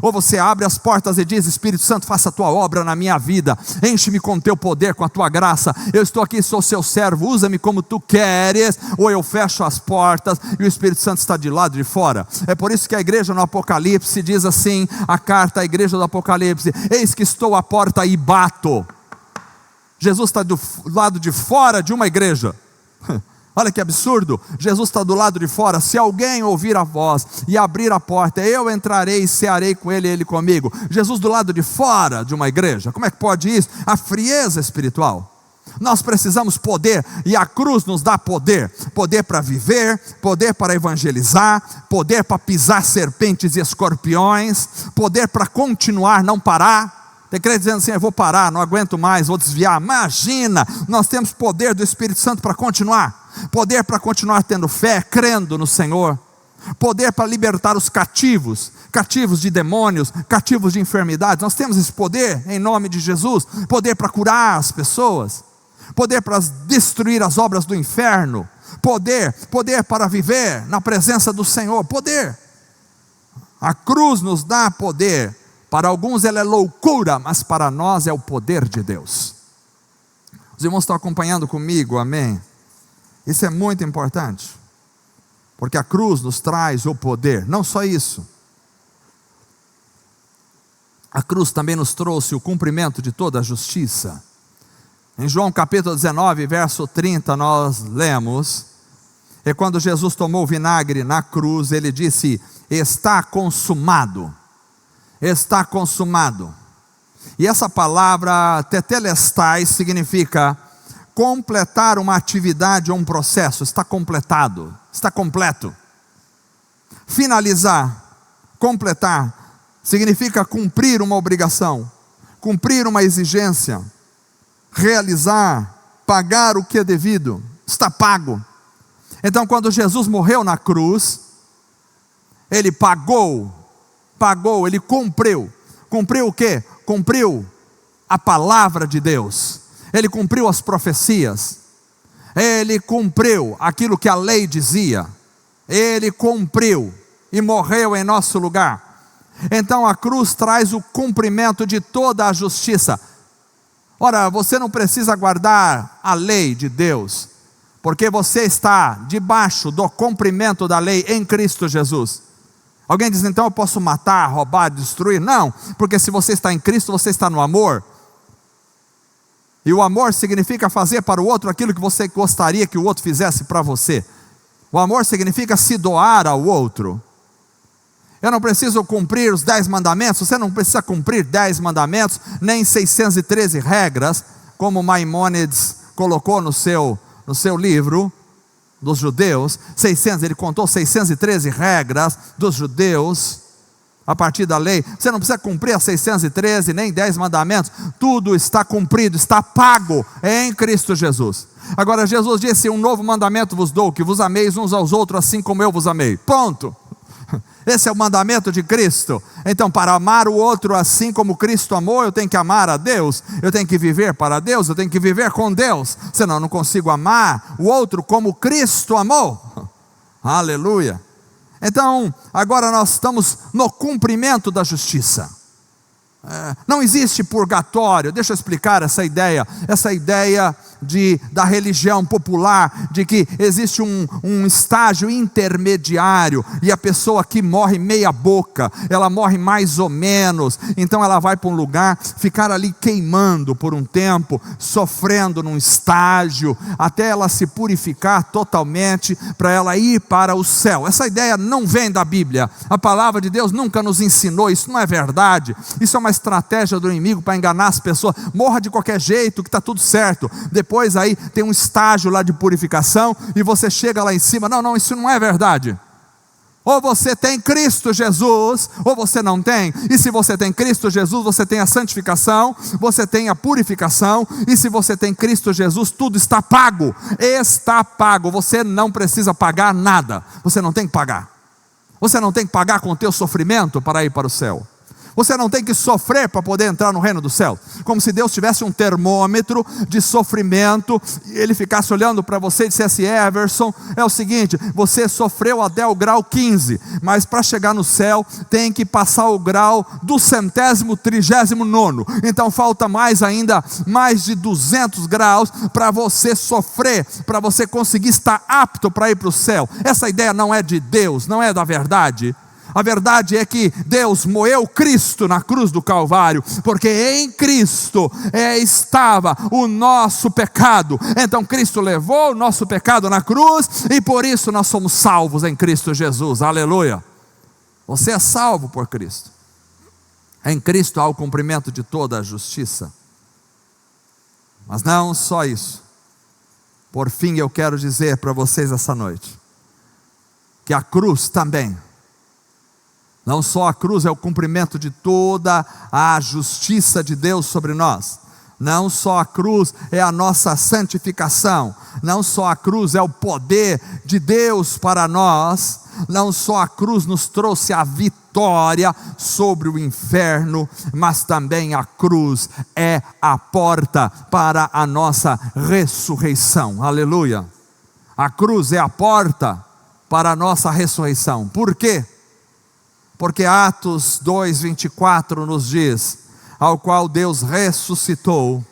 Ou você abre as portas e diz: Espírito Santo, faça a tua obra na minha vida, enche-me com teu poder, com a tua graça, eu estou aqui, sou seu servo, usa-me como tu queres. Ou eu fecho as portas e o Espírito Santo está de lado de fora. É por isso que a igreja no Apocalipse diz assim, a carta à igreja do Apocalipse: eis que estou à porta e bato. Jesus está do lado de fora de uma igreja. Olha que absurdo, Jesus está do lado de fora. Se alguém ouvir a voz e abrir a porta, eu entrarei e cearei com ele e ele comigo. Jesus do lado de fora de uma igreja. Como é que pode isso? A frieza espiritual. Nós precisamos poder, e a cruz nos dá poder. Poder para viver, poder para evangelizar, poder para pisar serpentes e escorpiões, poder para continuar, não parar. Tem crente dizendo assim: eu vou parar, não aguento mais, vou desviar. Imagina, nós temos poder do Espírito Santo para continuar. Poder para continuar tendo fé, crendo no Senhor. Poder para libertar os cativos, cativos de demônios, cativos de enfermidades. Nós temos esse poder em nome de Jesus. Poder para curar as pessoas. Poder para destruir as obras do inferno. Poder para viver na presença do Senhor. Poder. A cruz nos dá poder. Para alguns ela é loucura, mas para nós é o poder de Deus. Os irmãos estão acompanhando comigo, amém? Isso é muito importante, porque a cruz nos traz o poder. Não só isso, a cruz também nos trouxe o cumprimento de toda a justiça. Em João capítulo 19, verso 30, nós lemos, e quando Jesus tomou o vinagre na cruz, ele disse: está consumado. Está consumado. E essa palavra tetelestai significa completar uma atividade ou um processo. Está completado, está completo. Finalizar, completar, significa cumprir uma obrigação, cumprir uma exigência, realizar, pagar o que é devido. Está pago. Então, quando Jesus morreu na cruz, ele pagou, ele cumpriu. Cumpriu o quê? Cumpriu a palavra de Deus. Ele cumpriu as profecias. Ele cumpriu aquilo que a lei dizia. Ele cumpriu e morreu em nosso lugar. Então a cruz traz o cumprimento de toda a justiça. Ora, você não precisa guardar a lei de Deus, porque você está debaixo do cumprimento da lei em Cristo Jesus. Alguém diz: então eu posso matar, roubar, destruir? Não, porque se você está em Cristo, você está no amor. E o amor significa fazer para o outro aquilo que você gostaria que o outro fizesse para você. O amor significa se doar ao outro. Eu não preciso cumprir os 10 mandamentos. Você não precisa cumprir 10 mandamentos, nem 613 regras, como Maimônides colocou no seu livro dos judeus. Ele contou 613 regras dos judeus a partir da lei. Você não precisa cumprir as 613 nem 10 mandamentos. Tudo está cumprido, está pago em Cristo Jesus. Agora Jesus disse: um novo mandamento vos dou, que vos ameis uns aos outros assim como eu vos amei. Ponto. Esse é o mandamento de Cristo. Então, para amar o outro assim como Cristo amou, eu tenho que amar a Deus, eu tenho que viver para Deus, eu tenho que viver com Deus, senão eu não consigo amar o outro como Cristo amou. Aleluia. Então, agora nós estamos no cumprimento da justiça. Não existe purgatório. Deixa eu explicar essa ideia da religião popular, de que existe um estágio intermediário, e a pessoa que morre meia boca, ela morre mais ou menos, então ela vai para um lugar, ficar ali queimando por um tempo, sofrendo num estágio, até ela se purificar totalmente, para ela ir para o céu. Essa ideia não vem da Bíblia, a palavra de Deus nunca nos ensinou, isso não é verdade, isso é uma estratégia do inimigo para enganar as pessoas. Morra de qualquer jeito que está tudo certo, depois aí tem um estágio lá de purificação, e você chega lá em cima. Não, isso não é verdade. Ou você tem Cristo Jesus, ou você não tem. E se você tem Cristo Jesus, você tem a santificação, você tem a purificação, e se você tem Cristo Jesus, tudo está pago. Está pago, você não precisa pagar nada. Você não tem que pagar. Você não tem que pagar com o teu sofrimento para ir para o céu. Você não tem que sofrer para poder entrar no reino do céu. Como se Deus tivesse um termômetro de sofrimento, e Ele ficasse olhando para você e dissesse: Everson, é o seguinte, você sofreu até o grau 15, mas para chegar no céu, tem que passar o grau do 139º. Então falta mais de 200 graus para você sofrer, para você conseguir estar apto para ir para o céu. Essa ideia não é de Deus, não é da verdade. A verdade é que Deus moeu Cristo na cruz do Calvário, porque em Cristo estava o nosso pecado. Então Cristo levou o nosso pecado na cruz, e por isso nós somos salvos em Cristo Jesus. Aleluia! Você é salvo por Cristo. Em Cristo há o cumprimento de toda a justiça. Mas não só isso. Por fim, eu quero dizer para vocês essa noite que a cruz também, não só a cruz é o cumprimento de toda a justiça de Deus sobre nós, não só a cruz é a nossa santificação, não só a cruz é o poder de Deus para nós, não só a cruz nos trouxe a vitória sobre o inferno, mas também a cruz é a porta para a nossa ressurreição. Aleluia! A cruz é a porta para a nossa ressurreição. Por quê? Porque Atos 2:24 nos diz: ao qual Deus ressuscitou.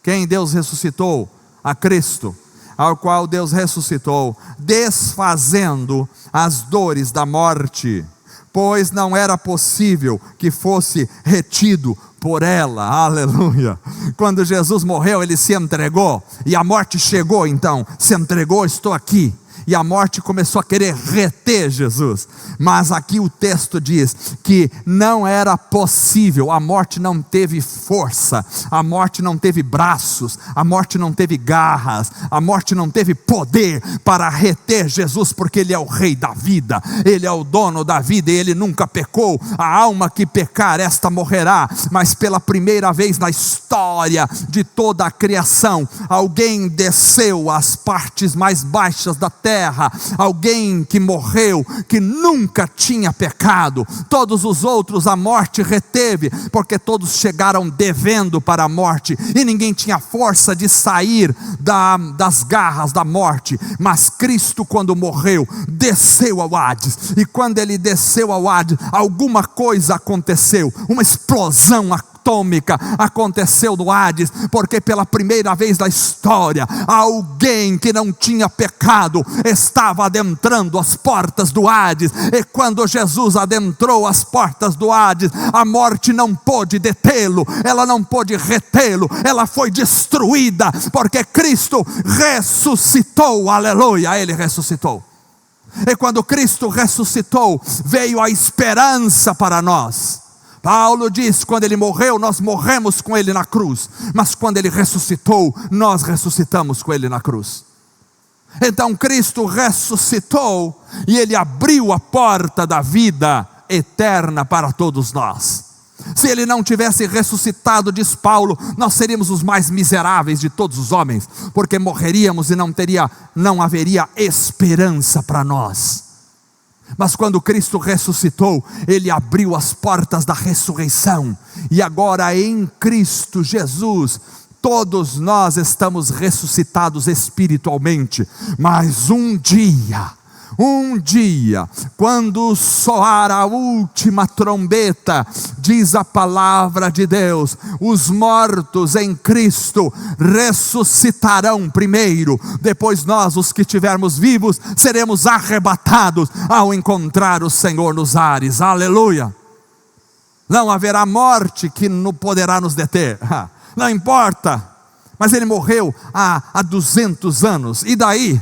Quem Deus ressuscitou? A Cristo. Ao qual Deus ressuscitou, desfazendo as dores da morte, pois não era possível que fosse retido por ela. Aleluia! Quando Jesus morreu, Ele se entregou, e a morte chegou. Então, se entregou, estou aqui. E a morte começou a querer reter Jesus. Mas aqui o texto diz que não era possível. A morte não teve força, a morte não teve braços, a morte não teve garras, a morte não teve poder para reter Jesus, porque Ele é o Rei da vida, Ele é o dono da vida, e Ele nunca pecou. A alma que pecar, esta morrerá. Mas pela primeira vez na história de toda a criação, alguém desceu às partes mais baixas da terra, alguém que morreu, que nunca tinha pecado. Todos os outros a morte reteve, porque todos chegaram devendo para a morte, e ninguém tinha força de sair das garras da morte. Mas Cristo, quando morreu, desceu ao Hades, e quando Ele desceu ao Hades, alguma coisa aconteceu, uma explosão atômica aconteceu no Hades, porque pela primeira vez na história, alguém que não tinha pecado estava adentrando as portas do Hades. E quando Jesus adentrou as portas do Hades, a morte não pôde detê-lo, ela não pôde retê-lo, ela foi destruída, porque Cristo ressuscitou. Aleluia! Ele ressuscitou. E quando Cristo ressuscitou, veio a esperança para nós. Paulo diz: quando Ele morreu, nós morremos com Ele na cruz, mas quando Ele ressuscitou, nós ressuscitamos com Ele na cruz. Então Cristo ressuscitou, e Ele abriu a porta da vida eterna para todos nós. Se Ele não tivesse ressuscitado, diz Paulo, nós seríamos os mais miseráveis de todos os homens, porque morreríamos e não haveria esperança para nós. Mas quando Cristo ressuscitou, Ele abriu as portas da ressurreição, e agora em Cristo Jesus, todos nós estamos ressuscitados espiritualmente. Mas um dia Um dia, quando soar a última trombeta, diz a palavra de Deus, os mortos em Cristo ressuscitarão primeiro, depois nós, os que estivermos vivos, seremos arrebatados ao encontrar o Senhor nos ares. Aleluia! Não haverá morte que não poderá nos deter, não importa. Mas ele morreu há 200 anos, e daí?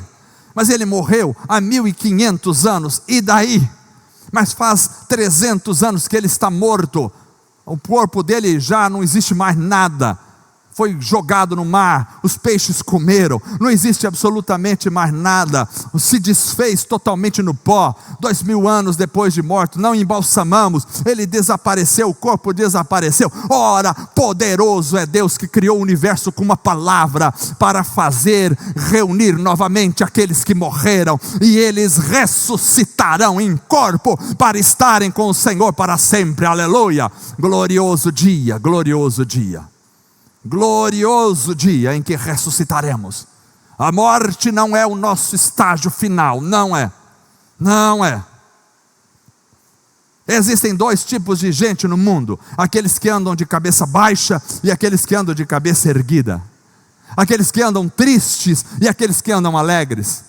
Mas ele morreu há 1500 anos, e daí? Mas faz 300 anos que ele está morto, o corpo dele já não existe mais nada, foi jogado no mar, os peixes comeram, não existe absolutamente mais nada, se desfez totalmente no pó. 2000 anos depois de morto, não embalsamamos, ele desapareceu, o corpo desapareceu. Ora, poderoso é Deus que criou o universo com uma palavra, para fazer reunir novamente aqueles que morreram, e eles ressuscitarão em corpo, para estarem com o Senhor para sempre. Aleluia! Glorioso dia, glorioso dia. Glorioso dia em que ressuscitaremos. A morte não é o nosso estágio final, não é. Existem 2 tipos de gente no mundo: aqueles que andam de cabeça baixa e aqueles que andam de cabeça erguida, aqueles que andam tristes e aqueles que andam alegres,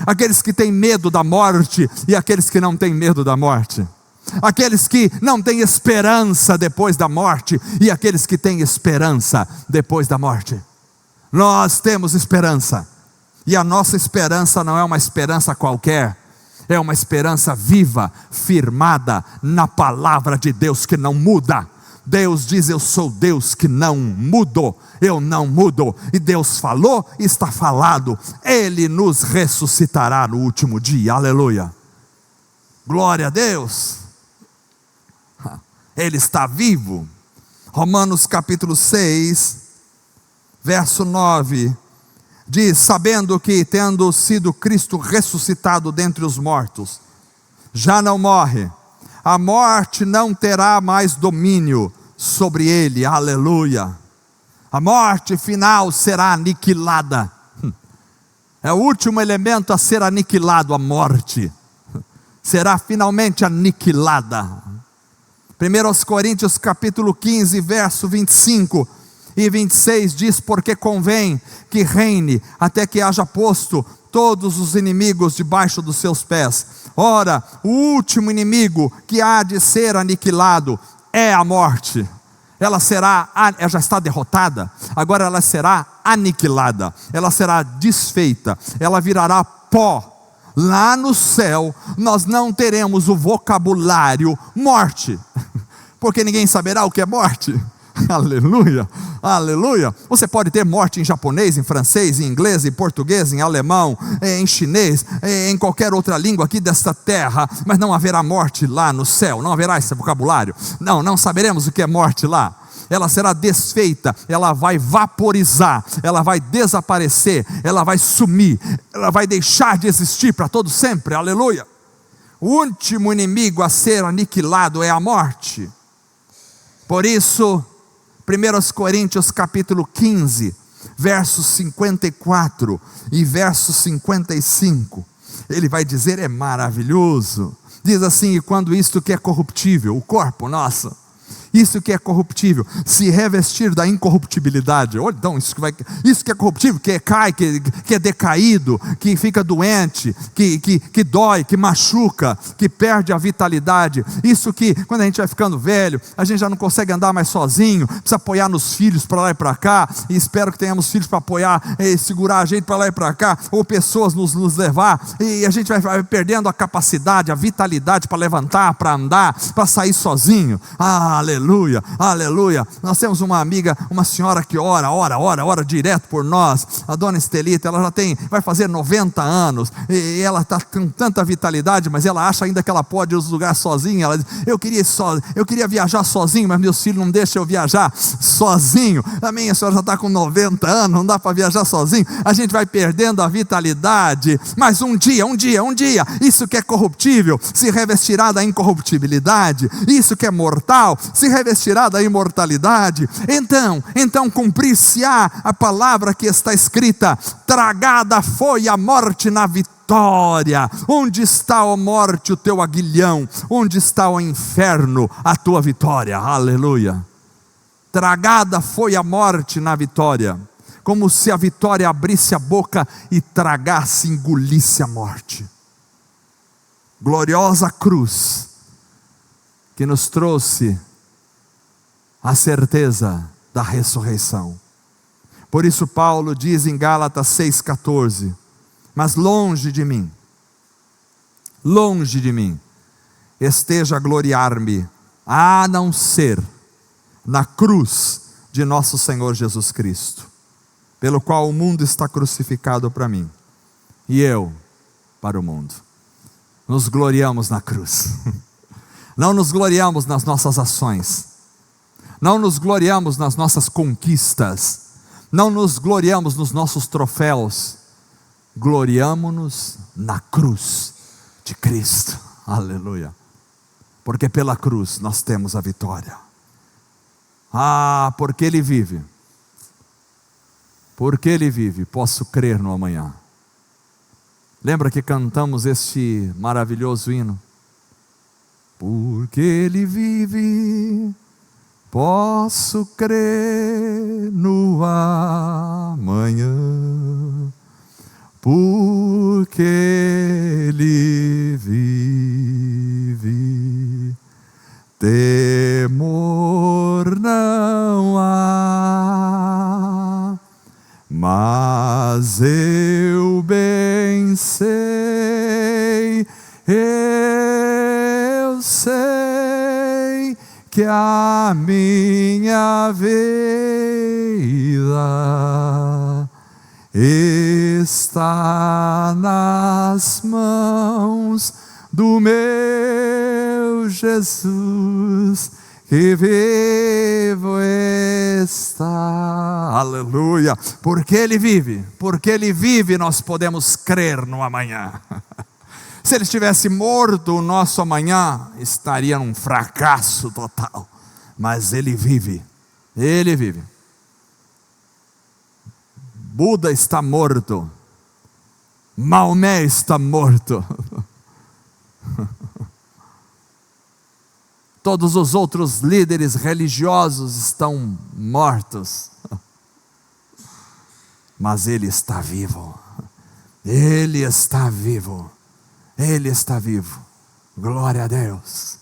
aqueles que têm medo da morte e aqueles que não têm medo da morte, aqueles que não têm esperança depois da morte e aqueles que têm esperança depois da morte. Nós temos esperança, e a nossa esperança não é uma esperança qualquer, é uma esperança viva, firmada na palavra de Deus que não muda. Deus diz: eu sou Deus que não mudo, eu não mudo, e Deus falou, está falado, Ele nos ressuscitará no último dia. Aleluia, glória a Deus. Ele está vivo. Romanos capítulo 6, verso 9, diz: sabendo que, tendo sido Cristo ressuscitado dentre os mortos, já não morre, a morte não terá mais domínio sobre ele. Aleluia! A morte final será aniquilada. É o último elemento a ser aniquilado, a morte será finalmente aniquilada. 1 Coríntios capítulo 15, verso 25 e 26 diz: porque convém que reine até que haja posto todos os inimigos debaixo dos seus pés. Ora, o último inimigo que há de ser aniquilado é a morte. Ela já está derrotada, agora ela será aniquilada, ela será desfeita, ela virará pó. Lá no céu nós não teremos o vocabulário morte, porque ninguém saberá o que é morte. Aleluia, aleluia. Você pode ter morte em japonês, em francês, em inglês, em português, em alemão, em chinês, em qualquer outra língua aqui desta terra, mas não haverá morte lá no céu, não haverá esse vocabulário. Não saberemos o que é morte lá. Ela será desfeita, ela vai vaporizar, ela vai desaparecer, ela vai sumir, ela vai deixar de existir para todo sempre. Aleluia. O último inimigo a ser aniquilado é a morte. Por isso, 1 Coríntios capítulo 15, versos 54 e verso 55, ele vai dizer, é maravilhoso, diz assim: e quando isto que é corruptível, o corpo nosso, isso que é corruptível, se revestir da incorruptibilidade. Olha, então, isso que é corruptível, que cai, que é decaído, que fica doente, que dói, que machuca, que perde a vitalidade. Isso que, quando a gente vai ficando velho, a gente já não consegue andar mais sozinho, precisa apoiar nos filhos para lá e para cá, e espero que tenhamos filhos para apoiar, segurar a gente para lá e para cá, ou pessoas nos levar, e a gente vai perdendo a capacidade, a vitalidade para levantar, para andar, para sair sozinho. Aleluia. Aleluia. Nós temos uma amiga, uma senhora que ora direto por nós, a dona Estelita. Ela vai fazer 90 anos, e ela está com tanta vitalidade, mas ela acha ainda que ela pode ir aos lugares sozinha. Ela diz: eu queria viajar sozinho, mas meus filhos não deixam eu viajar sozinho. Também a senhora já está com 90 anos, não dá para viajar sozinho. A gente vai perdendo a vitalidade, mas um dia, isso que é corruptível se revestirá da incorruptibilidade, isso que é mortal se revestirá da imortalidade. Então cumprir-se-á a palavra que está escrita: tragada foi a morte na vitória vitória. Onde está, ó morte, o teu aguilhão? Onde está, ó inferno, a tua vitória? Aleluia. Tragada foi a morte na vitória, como se a vitória abrisse a boca e tragasse, engolisse a morte. Gloriosa cruz, que nos trouxe a certeza da ressurreição. Por isso Paulo diz em Gálatas 6,14: mas longe de mim esteja a gloriar-me, a não ser na cruz de nosso Senhor Jesus Cristo, pelo qual o mundo está crucificado para mim, e eu para o mundo. Nos gloriamos na cruz. Não nos gloriamos nas nossas ações, não nos gloriamos nas nossas conquistas, não nos gloriamos nos nossos troféus, gloriamo-nos na cruz de Cristo. Aleluia. Porque pela cruz nós temos a vitória. Porque Ele vive. Porque Ele vive, posso crer no amanhã. Lembra que cantamos este maravilhoso hino? Porque Ele vive, posso crer no amanhã. Porque Ele vive, temor não há, mas eu bem sei, eu sei que a minha vida está nas mãos do meu Jesus, que vivo está. Aleluia. Porque Ele vive, nós podemos crer no amanhã. Se Ele estivesse morto, o nosso amanhã estaria num fracasso total. Mas Ele vive. Buda está morto, Maomé está morto, todos os outros líderes religiosos estão mortos, mas Ele está vivo. Glória a Deus.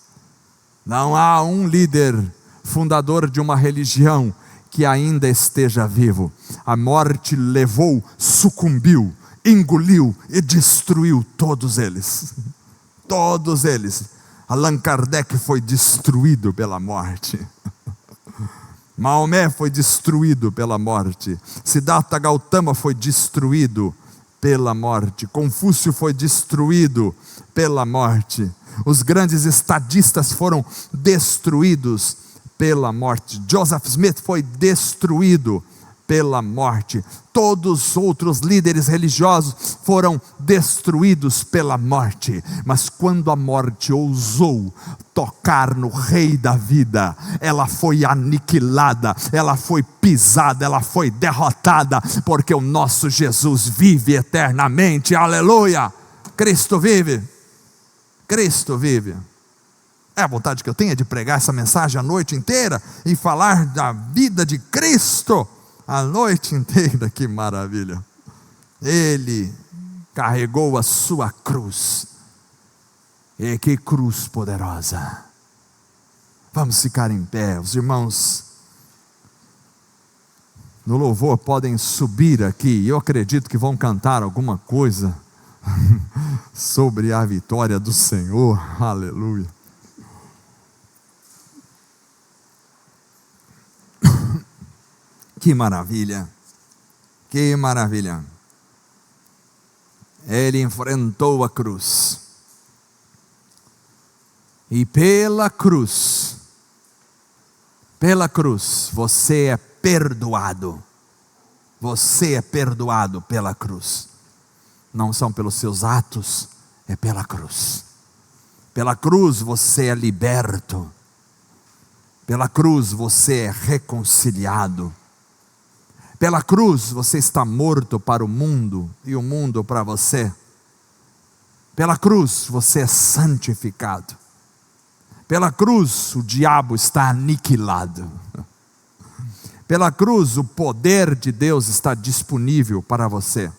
Não há um líder fundador de uma religião que ainda esteja vivo. A morte levou, sucumbiu, engoliu e destruiu todos eles. Allan Kardec foi destruído pela morte. Maomé foi destruído pela morte. Siddhartha Gautama foi destruído pela morte. Confúcio foi destruído pela morte. Os grandes estadistas foram destruídos pela morte. Joseph Smith foi destruído pela morte. Todos os outros líderes religiosos foram destruídos pela morte. Mas quando a morte ousou tocar no Rei da vida, ela foi aniquilada, ela foi pisada, ela foi derrotada, porque o nosso Jesus vive eternamente. Aleluia! Cristo vive. A vontade que eu tenho é de pregar essa mensagem a noite inteira e falar da vida de Cristo a noite inteira. Que maravilha! Ele carregou a sua cruz, e que cruz poderosa. Vamos ficar em pé. Os irmãos no louvor podem subir aqui. Eu acredito que vão cantar alguma coisa sobre a vitória do Senhor. Aleluia. Que maravilha, que maravilha. Ele enfrentou a cruz, e pela cruz você é perdoado. Você é perdoado pela cruz. Não são pelos seus atos, é pela cruz. Pela cruz você é liberto. Pela cruz você é reconciliado. Pela cruz você está morto para o mundo e o mundo para você. Pela cruz você é santificado. Pela cruz o diabo está aniquilado. Pela cruz o poder de Deus está disponível para você.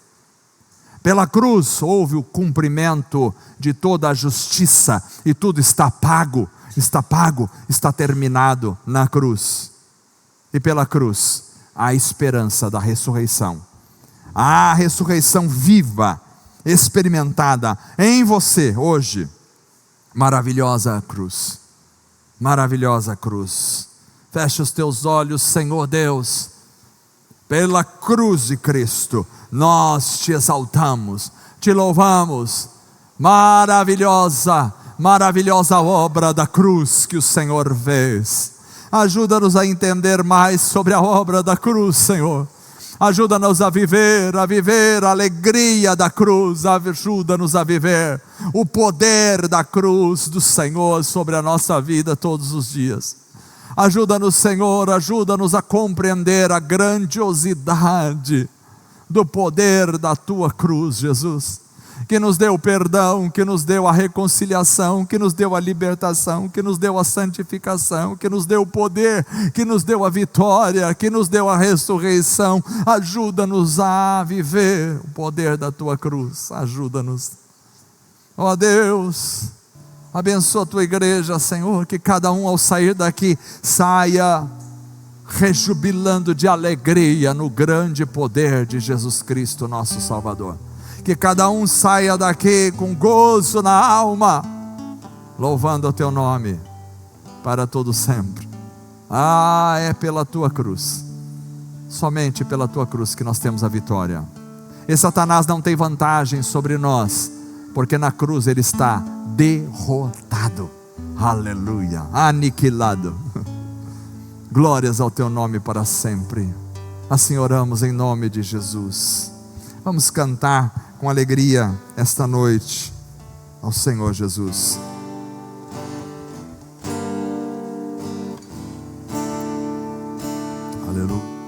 Pela cruz houve o cumprimento de toda a justiça e tudo está pago, está terminado na cruz. E pela cruz há a esperança da ressurreição. A ressurreição viva, experimentada em você hoje. Maravilhosa cruz, maravilhosa cruz. Fecha os teus olhos, Senhor Deus. Pela cruz de Cristo nós te exaltamos, te louvamos. Maravilhosa, maravilhosa obra da cruz que o Senhor fez. Ajuda-nos a entender mais sobre a obra da cruz, Senhor. Ajuda-nos a viver a alegria da cruz. Ajuda-nos a viver o poder da cruz do Senhor sobre a nossa vida todos os dias. Ajuda-nos, Senhor, ajuda-nos a compreender a grandiosidade do poder da Tua cruz, Jesus, que nos deu o perdão, que nos deu a reconciliação, que nos deu a libertação, que nos deu a santificação, que nos deu o poder, que nos deu a vitória, que nos deu a ressurreição. Ajuda-nos a viver o poder da Tua cruz, ajuda-nos. Ó Deus, abençoa a Tua igreja, Senhor, que cada um ao sair daqui saia rejubilando de alegria no grande poder de Jesus Cristo, nosso Salvador. Que cada um saia daqui com gozo na alma, louvando o Teu nome para todo sempre. É pela Tua cruz, somente pela Tua cruz que nós temos a vitória. E Satanás não tem vantagem sobre nós, porque na cruz ele está derrotado, aleluia, aniquilado. Glórias ao Teu nome para sempre. Assim oramos em nome de Jesus. Vamos cantar com alegria esta noite ao Senhor Jesus. Aleluia.